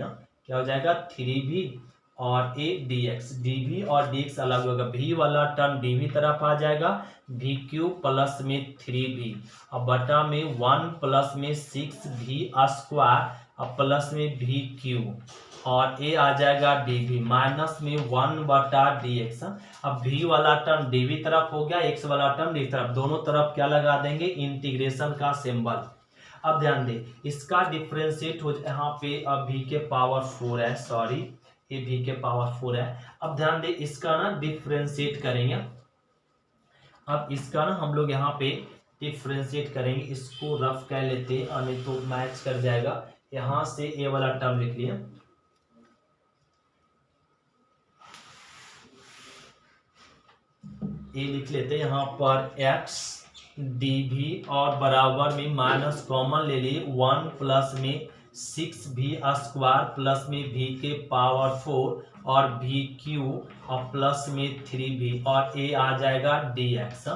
Speaker 1: क्या हो जाएगा 3v, और a dx, dv और dx अलग होगा, v वाला टर्म dv तरफ आ जाएगा, v क्यू प्लस में 3v और बटा में 1 प्लस में 6v स्क्वायर और प्लस में v क्यू, और a आ जाएगा dv माइनस में 1 बटा dx। अब v वाला टर्म dv तरफ हो गया, x वाला टर्म dv तरफ, दोनों तरफ क्या लगा देंगे इंटीग्रेशन का सिंबल। अब ध्यान दे इसका डिफरेंशिएट हो, यहाँ पे अब v के पावर 4 है, सॉरी ये v के पावर 4 है। अब ध्यान दे इसका ना डिफरेंशिएट करेंगे, अब इसका ना हम लोग यहाँ पे डिफ्रेंशिएट करेंगे, इसको रफ कर लेते हैं और नहीं तो मैच कर जाएगा। यहाँ से ए वाला टर्म लिख लिया, ए लिख लेते हैं यहाँ पर एक्स डी भी और बराबर में माइनस कॉमन ले लिए 1 प्लस में 6v स्क्वायर प्लस में v के पावर 4 और v क्यू और प्लस में 3v और a आ जाएगा dx।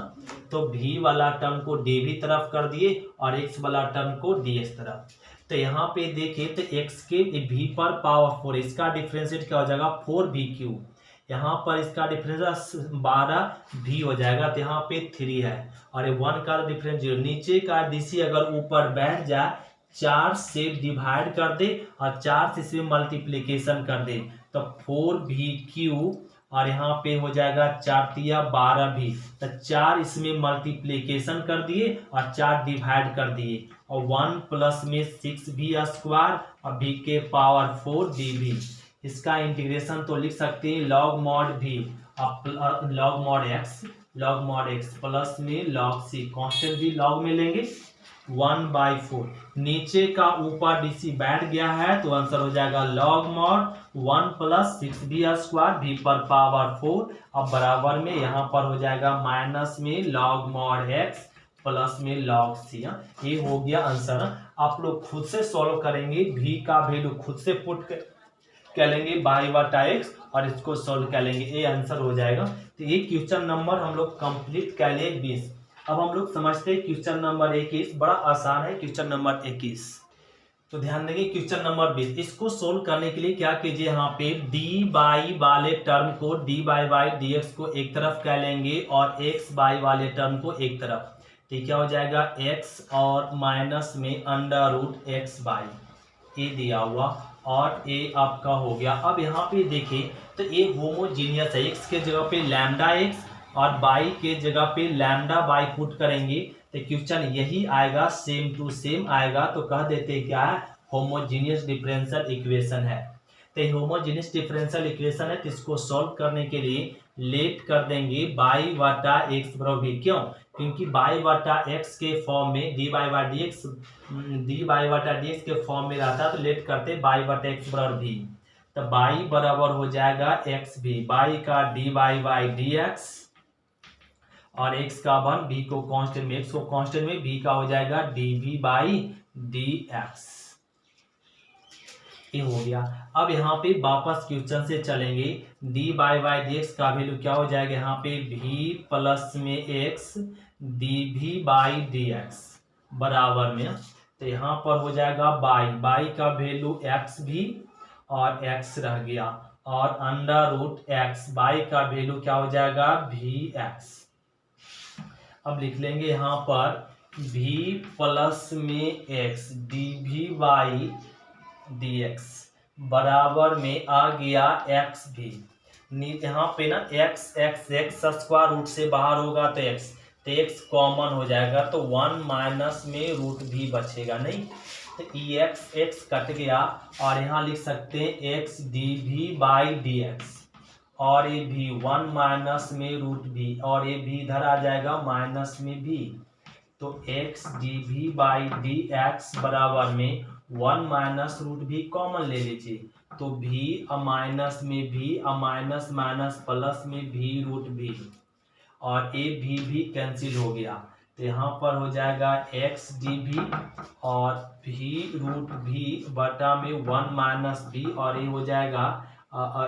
Speaker 1: तो v वाला टर्म को dv तरफ कर दिए और x वाला टर्म को ds तरफ। तो यहाँ पे देखें तो x के v पर पावर 4, इसका डिफरेंशिएट क्या हो जाएगा 4v क्यू, यहाँ पर इसका डिफरेंस 12v हो जाएगा, तो यहाँ पे 3 है और 1 का डिफरेंस 0। नीचे का डीसी अगर ऊपर बैठ जाए 4 से डिवाइड कर दे और 4 से इसमें मल्टीप्लीकेशन कर दे तो 4v³ और यहाँ पे हो जाएगा 4 तिया 12v, तो 4 इसमें मल्टीप्लीकेशन कर दिए और 4 डिवाइड कर दिए और 1 प्लस में 6v स्क्वायर और v के पावर 4 dv। इसका इंटीग्रेशन तो लिख सकते हैं लॉग मॉड v और लॉग मॉड x प्लस में लॉग c, कांस्टेंट भी लॉग में लेंगे 1/4। नीचे का ऊपर डीसी बैठ गया है तो आंसर हो जाएगा log mod 1 plus 6v square v पर पावर 4 अब बराबर में यहाँ पर हो जाएगा माइनस में लॉग मॉड x प्लस में लॉग c। ये हो गया आंसर। आप लोग खुद से सॉल्व करेंगे, v का वैल्यू खुद से पुट कर लेंगे बाई बटा x और इसको सॉल्व कर लेंगे, ये आंसर हो जाएगा। तो ये क्वेश्चन नंबर हम लोग कंप्लीट कर लिए 20। अब हम लोग समझते हैं क्वेश्चन नंबर 21, बड़ा आसान है क्वेश्चन नंबर 21। तो ध्यान देंगे क्वेश्चन नंबर 20, इसको सोल्व करने के लिए क्या कीजिए, यहाँ पे डी बाई वाले टर्म को D by by d x को एक तरफ कर लेंगे और एक्स बाई वाले टर्म को एक तरफ। तो क्या हो जाएगा एक्स और माइनस में अंडर रूट एक्स बाई ए दिया हुआ और ए आपका हो गया। अब यहाँ पे देखिए तो ए होमोजीनियस है, एक्स के जगह पे लैम्डा एक्स और बाई के जगह पे लैम्डा बाई पुट करेंगे तो क्वेश्चन यही आएगा, सेम टू सेम आएगा। तो कह देते हैं क्या है, होमोजीनियस डिफरेंशियल इक्वेशन है। तो होमोजीनियस डिफरेंशियल इक्वेशन है तो इसको सॉल्व करने के लिए लेट कर देंगे बाई वाटा एक्स बराबर। क्यों? क्योंकि बाई वाटा एक्स के फॉर्म में डी बाई वाटा डी एक्स के फॉर्म में रहता है तो लेट करते बाई वाटा एक्स बराबर भी। तो बाई बराबर हो जाएगा एक्स भी, बाई का D by by d x और x का 1, b को कांस्टेंट में, x को कांस्टेंट में, b का हो जाएगा dv बाई dx। ये हो गया। अब यहाँ पे वापस क्वेश्चन से चलेंगे, d बाई बाई dx का वैल्यू क्या हो जाएगा, यहाँ पे v प्लस में x dv बाई dx बराबर में। तो यहाँ पर हो जाएगा बाई का वैल्यू x भी और x रह गया और अंडर रूट x, बाई का वैल्यू क्या हो जाएगा vx। अब लिख लेंगे यहाँ पर v प्लस में x dv बाई dx बराबर में आ गया x भी। यहाँ पे ना x स्क्वायर रूट से बाहर होगा तो x कॉमन हो जाएगा तो 1 माइनस में रूट भी बचेगा नहीं, तो x कट गया और यहाँ लिख सकते हैं x dv बाई dx और ये भी 1 माइनस में रूट भी और ये भी इधर आ जाएगा माइनस में भी। तो x dv बाई dx बराबर में 1 माइनस रूट भी कॉमन ले लीजिए तो भी माइनस में भी माइनस माइनस प्लस में भी रूट भी और ए भी कैंसिल हो गया। तो यहाँ पर हो जाएगा x dv और भी रूट भी बटा में 1 माइनस भी और ये हो जाएगा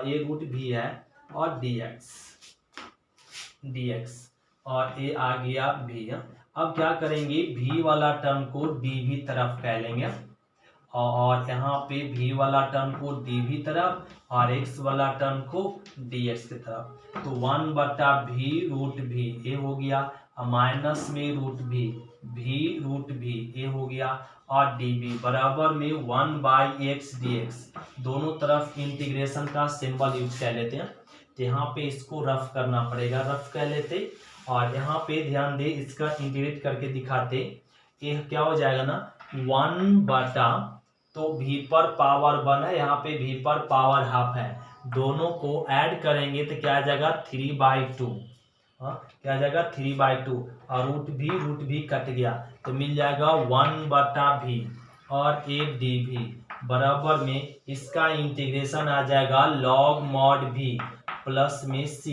Speaker 1: ए रूट भी है और dx और ए आ गया भी। अब क्या करेंगे, v वाला टर्म को dv तरफ कर लेंगे और यहाँ पे v वाला टर्म को dv तरफ और x वाला टर्म को dx की तरफ। तो 1 बटा v रूट भी ए हो गया माइनस में रूट भी ए हो गया और dv बराबर में 1 बाई एक्स dx। दोनों तरफ इंटीग्रेशन का सिंबल यूज कर लेते हैं तो यहाँ पे इसको रफ करना पड़ेगा, रफ कर लेते और यहाँ पे ध्यान दे इसका इंटीग्रेट करके दिखाते। ये क्या हो जाएगा ना 1 बटा, तो v पर पावर 1 है, यहाँ पे v पर पावर हाफ है, दोनों को ऐड करेंगे तो क्या आ जाएगा 3/2 हाँ क्या आ जाएगा 3/2 और रूट भी कट गया तो मिल जाएगा 1/v और 8dv बराबर में इसका इंटीग्रेशन आ जाएगा log mod v प्लस में c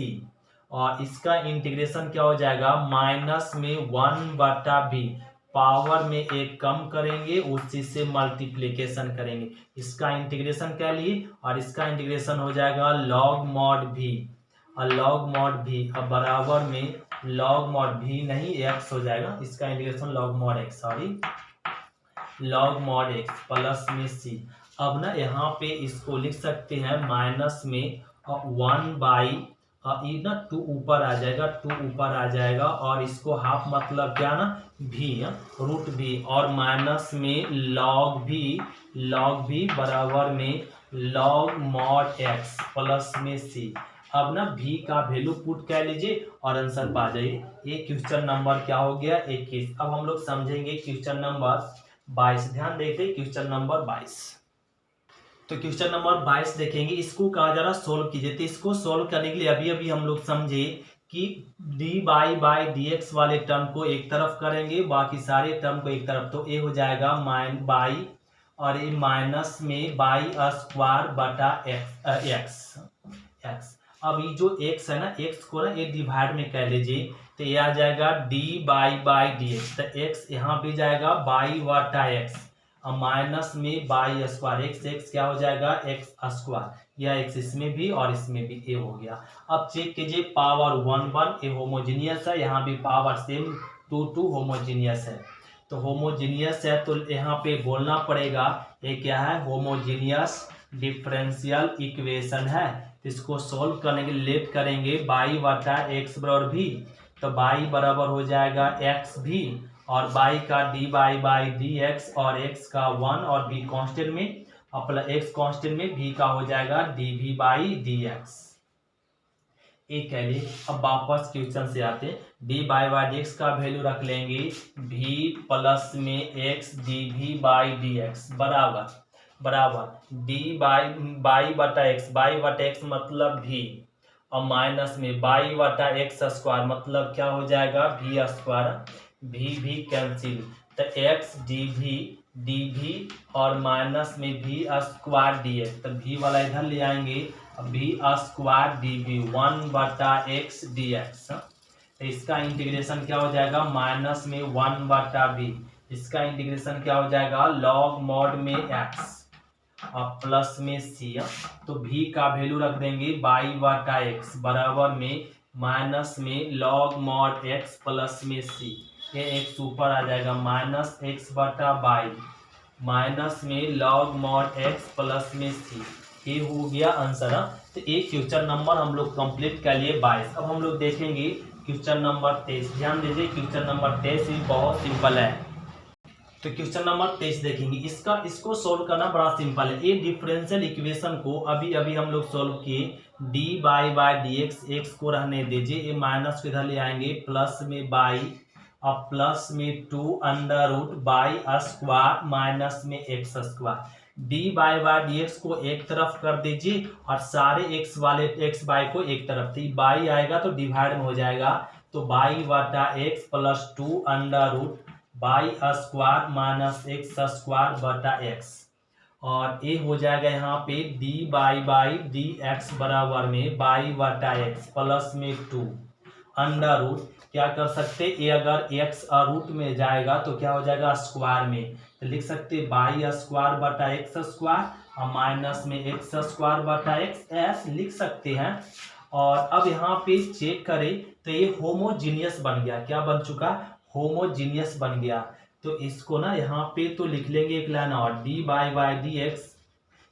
Speaker 1: और इसका इंटीग्रेशन क्या हो जाएगा माइनस में 1/v पावर में एक कम करेंगे उसी से मल्टीप्लिकेशन करेंगे। इसका इंटीग्रेशन क्या लिए और इसका इंटीग्रेशन हो जाएगा log mod v और log mod v अब बराबर में log mod v नहीं x हो जाएगा। इसका integration log mod x log mod x plus में c। अब ना यहाँ पे इसको लिख सकते हैं माइनस में 1/, ये ना 2 ऊपर आ जाएगा, 2 ऊपर आ जाएगा और इसको हाफ मतलब क्या ना v रूट v और माइनस में log v बराबर में log mod x प्लस में c। अब ना v का वैल्यू पुट कर लीजिए और आंसर पा जाइए। ये क्वेश्चन नंबर क्या हो गया 21। अब हम लोग समझेंगे क्वेश्चन नंबर 22। ध्यान देते क्वेश्चन नंबर 22। तो क्वेश्चन नंबर 22 देखेंगे, इसको कहा जा रहा सोल्व कीजिए। तो इसको सोल्व करने के लिए अभी हम लोग समझे कि dy/dx वाले टर्म को एक तरफ करेंगे, बाकी सारे टर्म को एक तरफ। तो ये हो जाएगा बाई और ये माइनस में y² बटा x। अब ये जो x है ना, x को ना ये डिवाइड में कर लीजिए तो ये आ जाएगा dy/dx। तो x यहाँ भी जाएगा बाई बटा x और माइनस में y²। x क्या हो जाएगा x²। यह x इसमें भी और इसमें भी a हो गया। अब चेक कीजिए पावर 1 ये होमोजीनियस है, यहाँ भी पावर सेम 2 होमोजीनियस है। तो होमोजीनियस है तो यहाँ पे बोलना पड़ेगा ये क्या है होमोजीनियस डिफरेंशियल इक्वेशन है। तो इसको सोल्व करने के लिए लेट करेंगे y बटा x बराबर v। तो y बराबर हो जाएगा xv और y का dy/dx और x का 1 और v कांस्टेंट में अपना x कांस्टेंट में v का हो जाएगा dv/dx। एक कह लिए। अब वापस क्वेश्चन से आते हैं, dy/dx का वैल्यू रख लेंगे v प्लस में x dv/dx बराबर dy/x मतलब v और माइनस में y/x² मतलब क्या हो जाएगा v²। v कैंसिल तो x dv और माइनस में v² dx। तो v वाला इधर ले आएंगे v² dv 1/x dx। तो इसका इंटीग्रेशन क्या हो जाएगा माइनस में 1/v। इसका इंटीग्रेशन क्या हो जाएगा log mod में x और प्लस में c। तो v का वैल्यू रख देंगे y/x बराबर में माइनस में log mod x प्लस में c। ये x ऊपर आ जाएगा माइनस x/y माइनस में log mod x प्लस में c। ये हो गया आंसर। तो एक क्वेश्चन नंबर हम लोग कंप्लीट कर लिए 22। अब हम लोग देखेंगे क्वेश्चन नंबर 23। ध्यान दीजिए क्वेश्चन नंबर 23 भी बहुत सिंपल है। तो क्वेश्चन नंबर 23 देखेंगे, इसको सोल्व करना बड़ा सिंपल है। ये डिफरेंशियल इक्वेशन को अभी हम लोग सोल्व किए। dy/dx x को रहने दीजिए, ये माइनस को इधर ले आएंगे प्लस में y और प्लस में 2√y² माइनस में x²। dy/dx को एक तरफ कर दीजिए और सारे x वाले xy को एक तरफ। तो y आएगा तो डिवाइड में हो जाएगा तो y/x plus 2√y² minus x² बटा x और ये हो जाएगा यहाँ पे dy/dx बराबर में y/x प्लस में 2 √ क्या कर सकते ये अगर x रूट में जाएगा तो क्या हो जाएगा स्क्वायर में। तो लिख सकते y² बटा x² और माइनस में x² बटा x ऐसे लिख सकते हैं। और अब यहाँ पे चेक करें तो ये होमोजीनियस बन गया। क्या बन चुका होमोजीनियस बन गया। तो इसको ना यहाँ पे तो लिख लेंगे एक लाइन और dy/dx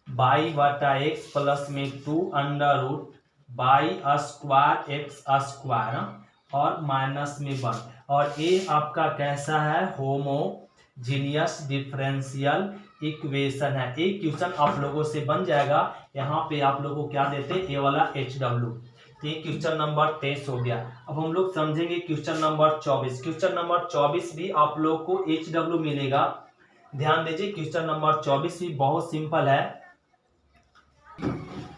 Speaker 1: y/x प्लस में 2√y² और माइनस में 1 और ये आपका कैसा है होमोजीनियस डिफरेंशियल इक्वेशन है। एक क्वेश्चन आप लोगों से बन जाएगा। यहाँ पे आप लोगों को क्या देते हैं ये वाला HW। तो ये क्वेश्चन नंबर 23 हो गया। अब हम लोग समझेंगे क्वेश्चन नंबर 24। क्वेश्चन नंबर 24 भी आप लोग को HW मिलेगा। ध्यान दीजिए क्वेश्चन नंबर 24 भी बहुत सिंपल है।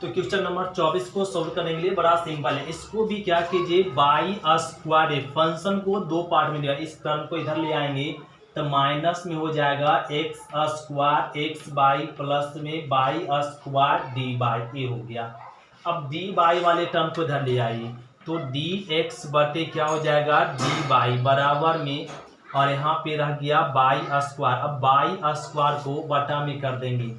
Speaker 1: तो क्वेश्चन नंबर 24 को सोल्व करने के लिए बड़ा सिंपल है। इसको भी क्या कीजिए, बाई स्क्वायर है, फंक्शन को दो पार्ट में दिया, इस टर्म को इधर ले आएंगे तो माइनस में हो जाएगा x square x by plus में बाई स्क्वायर डी बाई, ये हो गया। अब डी बाई वाले टर्म को इधर ले आइए तो डी एक्स बटे क्या हो जाएगा डी बाई बराबर में, और यहाँ पे रह गया बाई स्क्वायर। अब बाई स्क्वायर को बटा में कर देंगे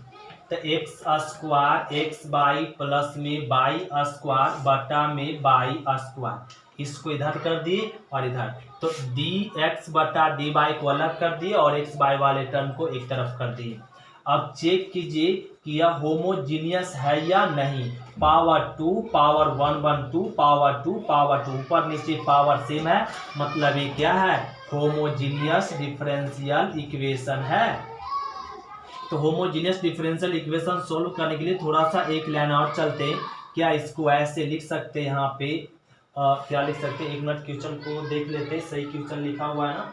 Speaker 1: तो x square x by plus में बाई स्क्वायर बटा में बाई स्क्वायर, इसको इधर कर दिए और इधर, तो डी एक्स बटा डी बाई को अलग कर दिए और एक्स बाई वाले टर्म को एक तरफ कर दिए। अब चेक कीजिए कि यह होमोजीनियस है या नहीं। पावर 2 पावर 1 1 2 पावर 2 पावर 2, ऊपर नीचे पावर सेम है, मतलब ये क्या है, होमोजीनियस डिफरेंशियल इक्वेशन है। तो होमोजीनियस डिफरेंशियल इक्वेशन सोल्व करने के लिए थोड़ा सा एक लाइन और चलते हैं। क्या इसको ऐसे लिख सकते हैं, यहाँ पे क्या लिख सकते हैं, एक मिनट क्वेश्चन को देख लेते हैं, सही क्वेश्चन लिखा हुआ है ना।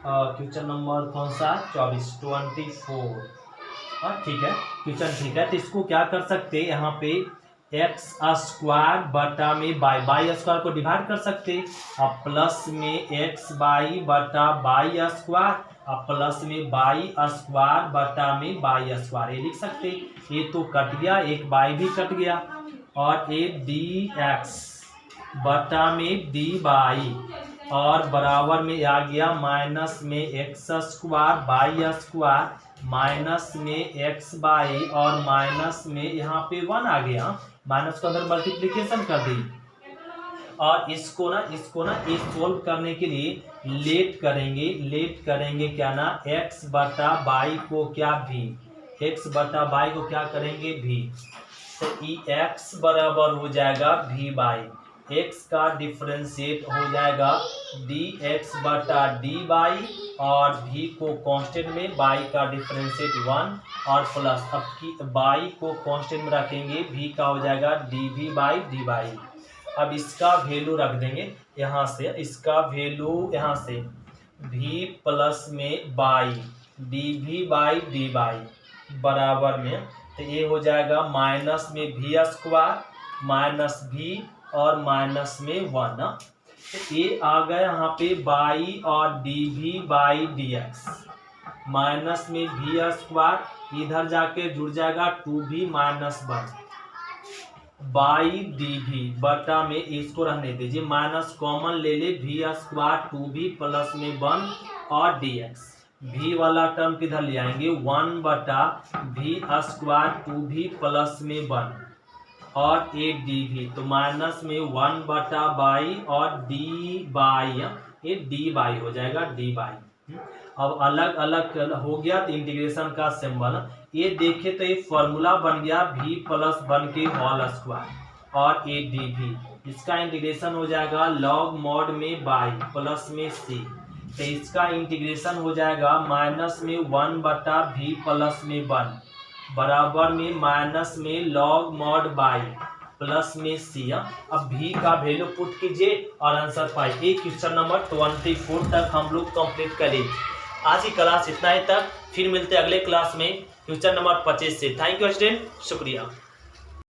Speaker 1: क्वेश्चन नंबर कौन सा, 24 ठीक है, क्वेश्चन ठीक है। तो इसको क्या कर सकते हैं, यहाँ पे एक्स स्क्वायर बटा में बाई स्क्वायर को डिवाइड कर सकते हैं, और प्लस में एक्स बाई बटा बाई स्क्वायर, और प्लस में बाई स्क्वायर बटा में बाई स्क्वायर, ये लिख सकते हैं। ये तो कट गया, एक बाई भी कट गया, और ये डी एक्स बटा में डी बाई, और बराबर में आ गया माइनस में x square by square minus में एक्स बाई, और माइनस में यहाँ पे 1 आ गया, माइनस को अंदर मल्टीप्लिकेशन कर दी। और इसको ना ये सोल्व करने के लिए लेट करेंगे क्या ना, एक्स बटा बाई को क्या भी, एक्स बटा बाई को क्या करेंगे भी, तो ई एक्स बराबर हो जाएगा भी बाई, एक्स का डिफरेंशिएट हो जाएगा डी एक्स बटा डी बाई, और भी को कांस्टेंट में, बाई का डिफरेंशिएट 1 और प्लस, अब की बाई को कांस्टेंट में रखेंगे, भी का हो जाएगा D v by D by. अब इसका वैल्यू रख देंगे यहाँ से, इसका वैल्यू यहाँ से भी प्लस में by D v by D by बराबर में, तो ये हो जाएगा माइनस में भी स्क्वायर माइनस भी और माइनस में 1, तो ये आ गया यहाँ पे बाई और D v by d x, minus में भी स्क्वायर इधर जाके जुड़ जाएगा 2v माइनस 1 बाई डी भी बटा में, इसको रहने दीजिए, माइनस कॉमन ले ले, भी स्क्वायर 2v प्लस में 1 और डी एक्स, भी वाला टर्म किधर ले आएंगे 1 बटा भी स्क्वायर 2v प्लस में 1 और ए डी भी, तो माइनस में 1 बटा बाई और डी बाई, ये डी बाई हो जाएगा डी बाई। अब अलग अलग हो गया तो इंटीग्रेशन का सिंबल, ये देखे तो ये फॉर्मूला बन गया भी प्लस 1 के होल स्क्वायर और ए डी भी, इसका इंटीग्रेशन हो जाएगा लॉग मॉड में बाई प्लस में सी, तो इसका इंटीग्रेशन हो जाएगा माइनस में 1 बटा भी प्लस में 1 बराबर में माइनस में लॉग मॉड बाई प्लस में सी। अब भी का वैल्यू पुट कीजिए और आंसर पाइए। क्वेश्चन नंबर 24 तक हम लोग कंप्लीट करें। आज की क्लास इतना ही तक, फिर मिलते हैं अगले क्लास में क्वेश्चन नंबर 25 से। थैंक यू स्टूडेंट, शुक्रिया।